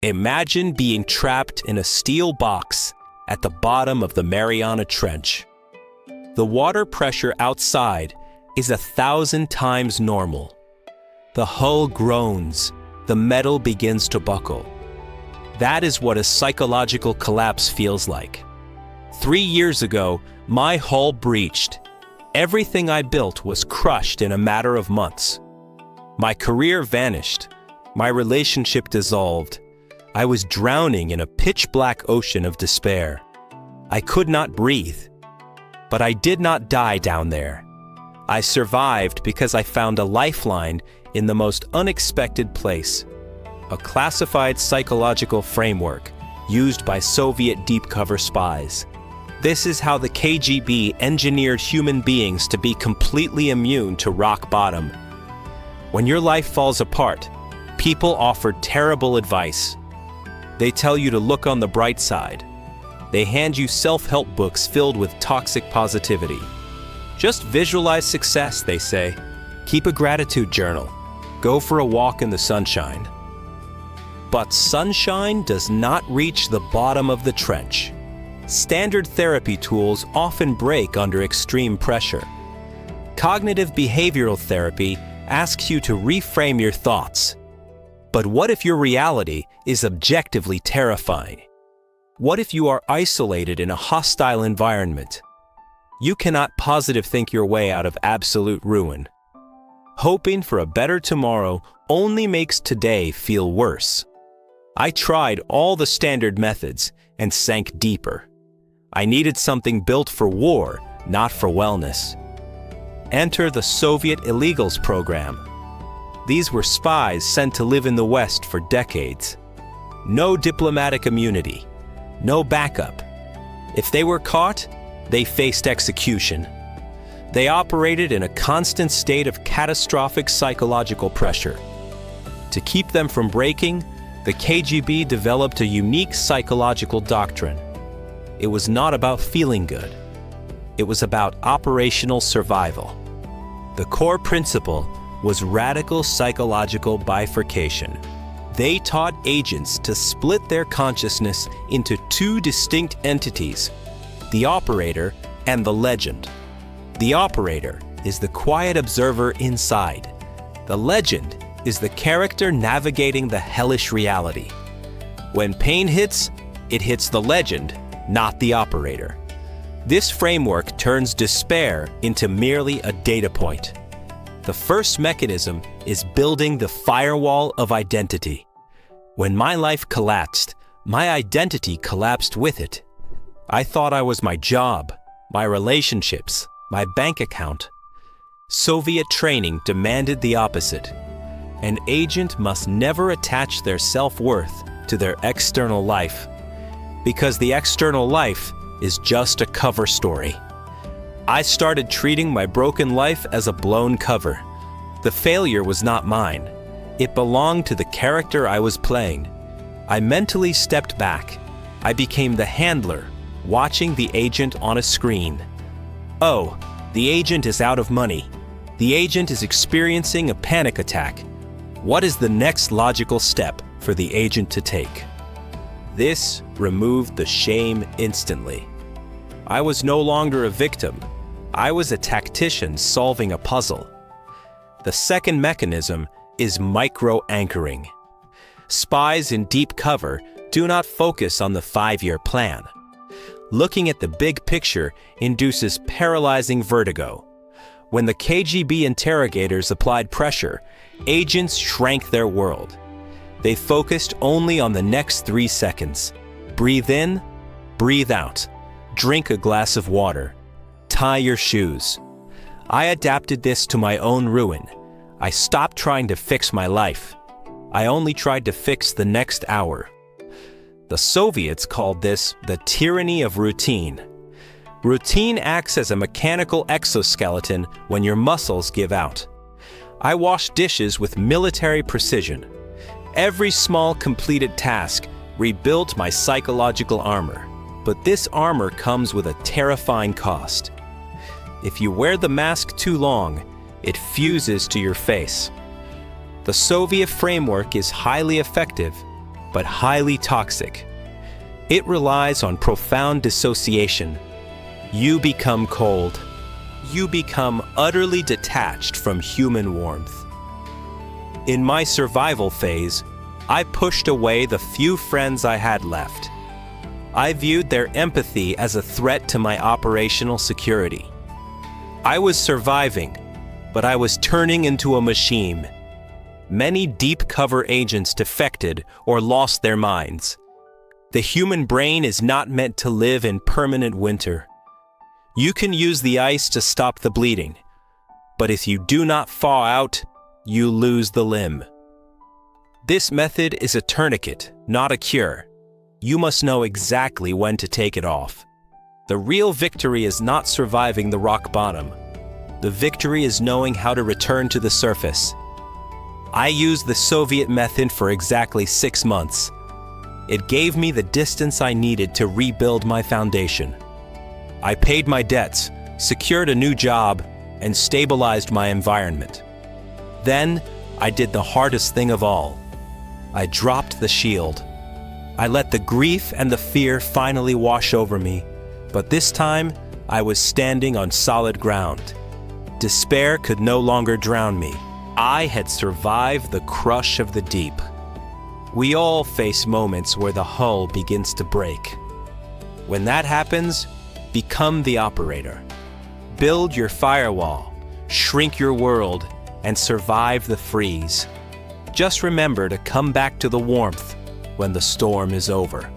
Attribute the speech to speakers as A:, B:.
A: Imagine being trapped in a steel box at the bottom of the Mariana Trench. The water pressure outside is 1,000 times normal. The hull groans, the metal begins to buckle. That is what a psychological collapse feels like. 3 years ago, my hull breached. Everything I built was crushed in a matter of months. My career vanished. My relationship dissolved. I was drowning in a pitch-black ocean of despair. I could not breathe. But I did not die down there. I survived because I found a lifeline in the most unexpected place. A classified psychological framework used by Soviet deep-cover spies. This is how the KGB engineered human beings to be completely immune to rock bottom. When your life falls apart, people offer terrible advice. They tell you to look on the bright side. They hand you self-help books filled with toxic positivity. Just visualize success, they say. Keep a gratitude journal. Go for a walk in the sunshine. But sunshine does not reach the bottom of the trench. Standard therapy tools often break under extreme pressure. Cognitive behavioral therapy asks you to reframe your thoughts. But what if your reality is objectively terrifying? What if you are isolated in a hostile environment? You cannot positive think your way out of absolute ruin. Hoping for a better tomorrow only makes today feel worse. I tried all the standard methods and sank deeper. I needed something built for war, not for wellness. Enter the Soviet illegals program. These were spies sent to live in the West for decades. No diplomatic immunity, no backup. If they were caught, they faced execution. They operated in a constant state of catastrophic psychological pressure. To keep them from breaking, the KGB developed a unique psychological doctrine. It was not about feeling good. It was about operational survival. The core principle was radical psychological bifurcation. They taught agents to split their consciousness into two distinct entities, the operator and the legend. The operator is the quiet observer inside. The legend is the character navigating the hellish reality. When pain hits, it hits the legend, not the operator. This framework turns despair into merely a data point. The first mechanism is building the firewall of identity. When my life collapsed, my identity collapsed with it. I thought I was my job, my relationships, my bank account. Soviet training demanded the opposite. An agent must never attach their self-worth to their external life, because the external life is just a cover story. I started treating my broken life as a blown cover. The failure was not mine. It belonged to the character I was playing. I mentally stepped back. I became the handler, watching the agent on a screen. Oh, the agent is out of money. The agent is experiencing a panic attack. What is the next logical step for the agent to take? This removed the shame instantly. I was no longer a victim. I was a tactician solving a puzzle. The second mechanism is micro-anchoring. Spies in deep cover do not focus on the 5-year plan. Looking at the big picture induces paralyzing vertigo. When the KGB interrogators applied pressure, agents shrank their world. They focused only on the next 3 seconds. Breathe in, breathe out. Drink a glass of water. Tie your shoes. I adapted this to my own ruin. I stopped trying to fix my life. I only tried to fix the next hour. The Soviets called this the tyranny of routine. Routine acts as a mechanical exoskeleton when your muscles give out. I washed dishes with military precision. Every small completed task rebuilt my psychological armor. But this armor comes with a terrifying cost. If you wear the mask too long, it fuses to your face. The Soviet framework is highly effective, but highly toxic. It relies on profound dissociation. You become cold. You become utterly detached from human warmth. In my survival phase, I pushed away the few friends I had left. I viewed their empathy as a threat to my operational security. I was surviving, but I was turning into a machine. Many deep cover agents defected or lost their minds. The human brain is not meant to live in permanent winter. You can use the ice to stop the bleeding, but if you do not thaw out, you lose the limb. This method is a tourniquet, not a cure. You must know exactly when to take it off. The real victory is not surviving the rock bottom. The victory is knowing how to return to the surface. I used the Soviet method for exactly 6 months. It gave me the distance I needed to rebuild my foundation. I paid my debts, secured a new job, and stabilized my environment. Then, I did the hardest thing of all. I dropped the shield. I let the grief and the fear finally wash over me, but this time, I was standing on solid ground. Despair could no longer drown me. I had survived the crush of the deep. We all face moments where the hull begins to break. When that happens, become the operator. Build your firewall, shrink your world, and survive the freeze. Just remember to come back to the warmth when the storm is over.